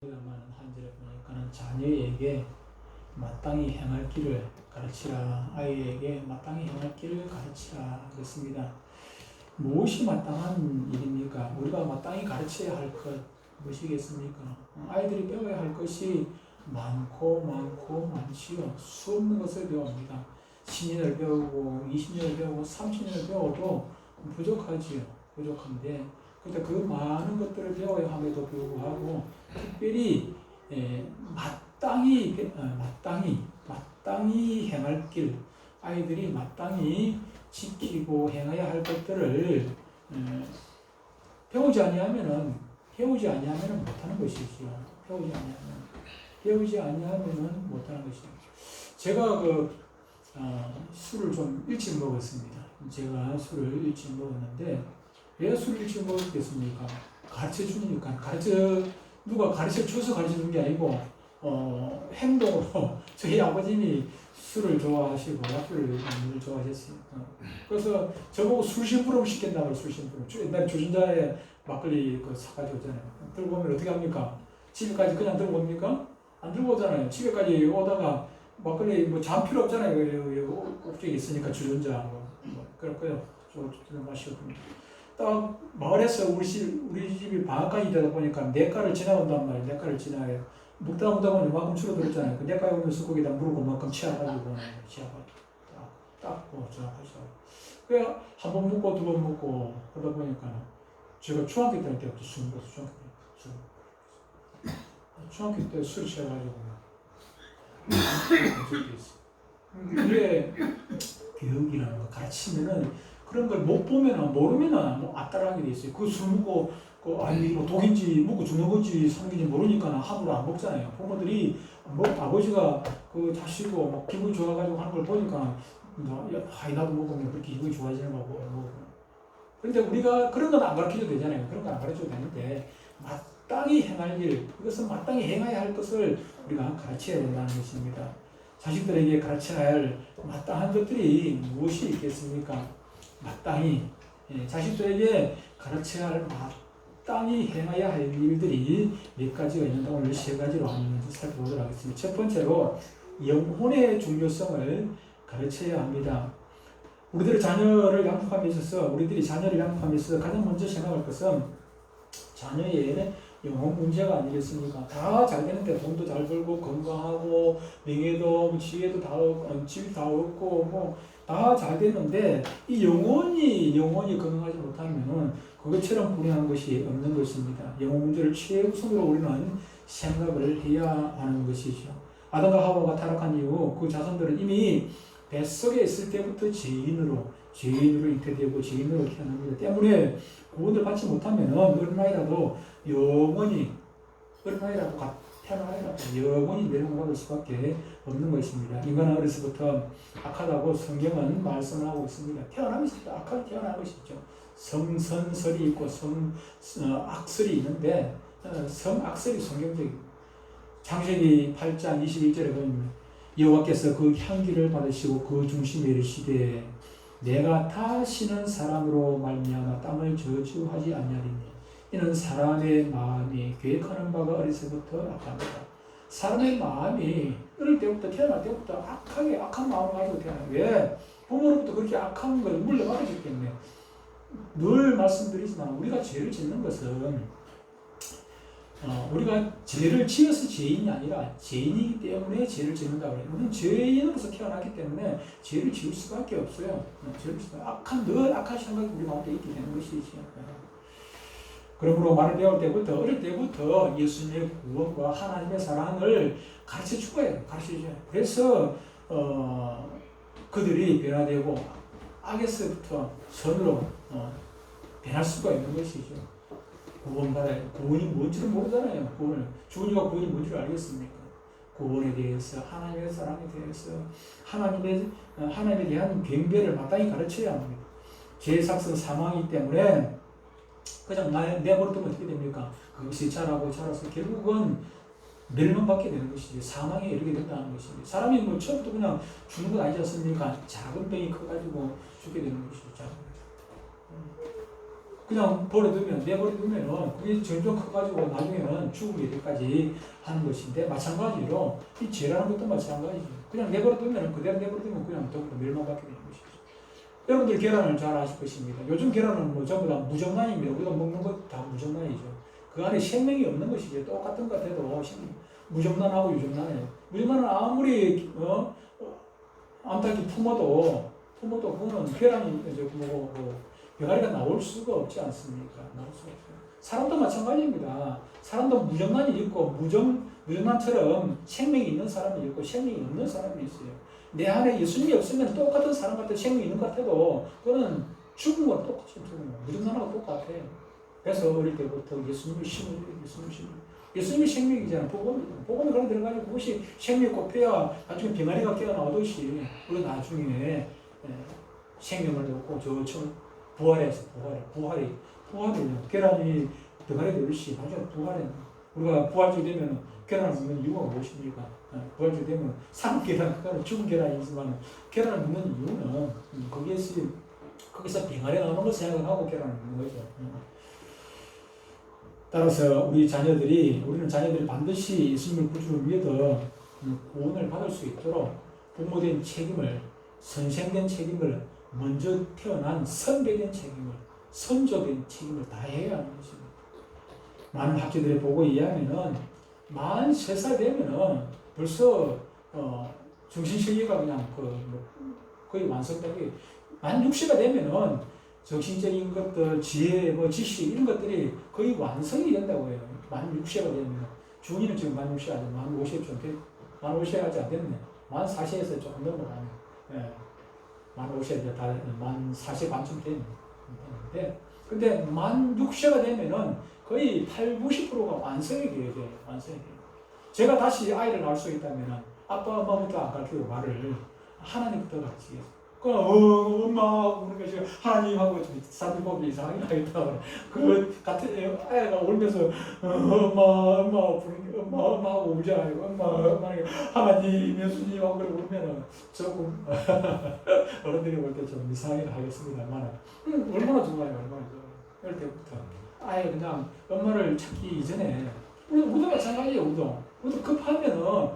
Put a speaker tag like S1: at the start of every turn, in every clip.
S1: 한절에 보니까는 자녀에게 마땅히 행할 길을 가르치라. 아이에게 마땅히 행할 길을 가르치라 그랬습니다. 무엇이 마땅한 일입니까? 우리가 마땅히 가르쳐야 할 것 무엇이겠습니까? 아이들이 배워야 할 것이 많지요. 수 없는 것을 배웁니다. 10년을 배우고 20년을 배우고 30년을 배워도 부족하지요. 부족한데 그런데 그 많은 것들을 배워야 함에도 불구하고 특별히 마땅히 행할 길, 아이들이 마땅히 지키고 행해야 할 것들을 배우지 아니하면은 못하는 것이죠. 배우지 아니하면은 못하는 것이죠. 제가 술을 좀 일찍 먹었습니다. 제가 술을 일찍 먹었는데 왜 술을 일찍 먹었겠습니까? 가르쳐 주니까. 누가 가르쳐 줘서 가르쳐 주는 게 아니고 행동으로 저희 아버님이 술을 좋아하시고 약주를 늘 좋아하셨어요. 그래서 저보고 술심부름 시킨다고. 술심부름. 옛날에 주전자에 막걸리 사가지고 오잖아요. 들고 오면 어떻게 합니까? 집에까지 그냥 들고 옵니까? 안 들고 오잖아요. 집에까지 오다가 막걸리 잔 필요 없잖아요. 옥쪽에 있으니까 주전자 그렇고요. 좀 마시고 딱 마을에서 우리 집이 방앗간이 되다 보니까 냇가를 지나온단 말이에요. 냇가를 지나요. 먹다 보면 이만큼 줄어들었잖아요. 그 냇가에 오면서 거기다 물을 그만큼 치워가지고 딱 하시고. 그래 한 번 먹고 두 번 먹고 그러다 보니까 제가 중학교 때부터 술 먹었어. 중학교 때 술 취해가지고 그게 교육이라는 거 가르치면은 그런 걸 못 보면은 모르면은 앞따라하게 돼 있어요. 그 술 먹고 독인지 먹고 죽는 건지 사는 건지 모르니까 함부로 안 먹잖아요. 부모들이 아버지가 자시고 기분 좋아가지고 하는 걸 보니까 나도 먹으면 그렇게 기분이 좋아지는 거고. 그런데 우리가 그런 건 안 가르쳐도 되잖아요. 그런 건 안 가르쳐도 되는데 마땅히 행할 일, 그것은 마땅히 행해야 할 것을 우리가 가르쳐야 된다는 것입니다. 자식들에게 가르쳐야 할 마땅한 것들이 무엇이 있겠습니까? 마땅히 자식들에게 가르쳐야 할 마땅히 행해야 할 일들이 몇 가지가 있는데 오늘 세 가지로 한번 살펴보도록 하겠습니다. 첫 번째로 영혼의 중요성을 가르쳐야 합니다. 우리들이 자녀를 양육함에 있어서 가장 먼저 생각할 것은 자녀의 영혼 문제가 아니겠습니까? 다 잘 되는데 돈도 잘 벌고 건강하고 명예도 지혜도 다 집이 다 없고 다 잘 되는데 이 영혼이 건강하지 못하면 그것처럼 불행한 것이 없는 것입니다. 영혼 문제를 최우선으로 우리는 생각을 해야 하는 것이죠. 아담과 하와가 타락한 이후 그 자손들은 이미 뱃속에 있을 때부터 죄인으로 잉태되고 죄인으로 태어납니다. 때문에 구원을 받지 못하면 어린 아이라도 영원히 멸망받을 수밖에 없는 것입니다. 인간은 어려서부터 악하다고 성경은 말씀을 하고 있습니다. 태어나면서부터 악하게 태어난 것이죠. 성선설이 있고 성악설이 있는데 성악설이 성경적입니다. 창세기 8장 21절에 보면 여호와께서 그 향기를 받으시고 그 중심에 이르시되 내가 다시는 사람으로 말미암아 땅을 저주하지 아니하리니 이는 사람의 마음이 계획하는 바가 어리서부터 악합니다. 사람의 마음이 태어날 때부터 악한 마음을 가지고 태어나요. 왜? 부모로부터 그렇게 악한 걸 물려받았기 때문에. 늘 말씀드리지만 우리가 죄를 짓는 것은 우리가 죄를 지어서 죄인이 아니라 죄인이기 때문에 죄를 짓는다고 해요. 우리는 죄인으로서 태어났기 때문에 죄를 지을 수밖에 없어요. 늘 악한 생각이 우리 마음에 있게 되는 것이죠. 그러므로 어릴 때부터 예수님의 구원과 하나님의 사랑을 가르쳐 주어요. 그래서 그들이 변화되고 악에서부터 선으로 변할 수가 있는 것이죠. 구원이 뭔지를 모르잖아요. 주님과 구원이 뭔지를 알겠습니까? 구원에 대해서, 하나님의 사랑에 대해서, 하나님에 대한 경배를 마땅히 가르쳐야 합니다. 죄의 삭은 사망이기 때문에 그냥 내버려두면 어떻게 됩니까? 그것이 자라서 결국은 멸망받게 되는 것이죠. 사망에 이르게 된다는 것입니다. 사람이 처음부터 그냥 죽는 건 아니지 않습니까? 작은 병이 커가지고 죽게 되는 것이죠. 그냥 내버려두면은 그게 점점 커가지고 나중에는 죽음의 이르기까지 하는 것인데, 마찬가지로 이 죄라는 것도 마찬가지죠. 그냥 내버려두면은 그대로 내버려두면 그냥 더불어 멸망받게 되는 것이죠. 여러분들 계란을 잘 아실 것입니다. 요즘 계란은 뭐 전부 다 무정란입니다. 우리가 먹는 것 다 무정란이죠. 그 안에 생명이 없는 것이죠. 똑같은 것 같아도 무정란하고 유정란이에요. 무정란은 아무리 암탉이 품어도 그거는 계란이 이제 병아리가 나올 수가 없지 않습니까? 나올 수가 없어요. 사람도 마찬가지입니다. 사람도 무정란이 있고 무정란처럼 생명이 있는 사람이 있고 생명이 없는 사람이 있어요. 내 안에 예수님이 없으면 똑같은 사람 같은 생명이 있는 것 같아도 그거는 죽은 거랑 똑같이 죽은 거예요. 무정란하고 똑같아요. 그래서 어릴 때부터 예수님을 심으려 예수님이 생명이잖아요. 복음이 그런 들어가지고 그것이 생명이 꼽혀야 나중에 병아리가 깨어나오듯이 우리가 나중에 생명을 얻고 부활해서 부활이 계란이 병아리 되듯이 나중에 부활해. 우리가 부활주 되면 계란을 먹는 이유가 무엇입니까? 부활주 되면 산 계란, 죽은 계란이지만 계란을 먹는 이유는 거기서 병아리 나오는 걸 생각하고 계란을 먹는 거죠. 따라서 우리는 자녀들이 반드시 예수님을 구주를 위해서 구원을 받을 수 있도록 부모된 책임을, 선생된 책임을, 먼저 태어난 선배된 책임을, 선조된 책임을 다해야 하는 것입니다. 많은 학자들의 보고에 의하면은 만 3살 되면은 벌써 정신세계가 그냥 거의 완성되게, 만 6세가 되면은 정신적인 것들, 지혜, 지식 이런 것들이 거의 완성이 된다고 해요. 만 6세가 되면. 준이는 지금 만 6세 아직 만 50세 만 50세 아직 안 됐네. 만 4세에서 조금 넘어가네. 예. 만 50세 이제 만 4세 반쯤 됐는데, 근데 만 6세가 되면은 거의 90%가 완성이 돼요. 완성이 돼요. 제가 다시 아이를 낳을 수 있다면은 아빠, 엄마부터 안 가르치고 말을 하나님부터 가르치겠어요. 엄마, 우리가 지금 하나님하고 사람들 보기 이상하게 하겠다. 같은 애가 울면서, 엄마하고 울잖아요. 만약에 하나님, 예수님하고 그러고 울면은 조금, 어른들이 볼 때 좀 이상하게 하겠습니다만, 얼마나 좋아요. 이럴 때부터. 아예 그냥 엄마를 찾기 이전에, 우리도 마찬가지예요, 우리도 급하면은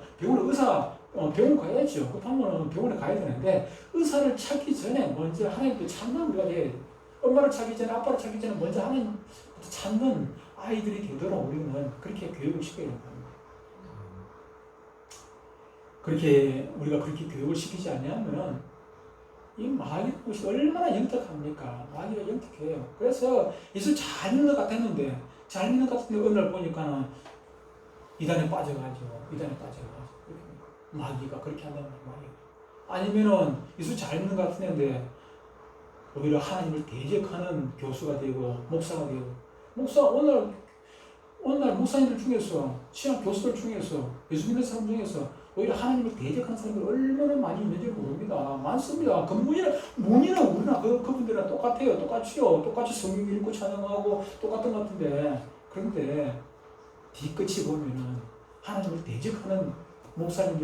S1: 병원 가야죠. 급하면 병원에 가야 되는데, 의사를 찾기 전에 먼저 하나님께 찾는 우리가 돼야 돼요. 엄마를 찾기 전에, 아빠를 찾기 전에 먼저 하나님부터 찾는 아이들이 되도록 우리는 그렇게 교육을 시켜야 된다. 우리가 그렇게 교육을 시키지 않으면, 이 마귀라는 것이 얼마나 영특합니까? 마귀가 영특해요. 그래서 예수 잘 믿는 것 같았는데, 어느 날 보니까는 이단에 빠져가지고. 마귀가 그렇게 한다는 거예요. 아니면은 예수 잘 믿는 것 같은데 오히려 하나님을 대적하는 교수가 되고 목사가 되고, 어느 날 목사님들 중에서, 신학 교수들 중에서, 예수 믿는 사람 중에서 오히려 하나님을 대적하는 사람들이 얼마나 많이 있는지 모릅니다. 많습니다. 문이나 우리나 그분들이랑 똑같아요. 똑같이 성경 읽고 찬양하고 똑같은 것 같은데, 그런데 뒤끝이 보면은 하나님을 대적하는 목사님들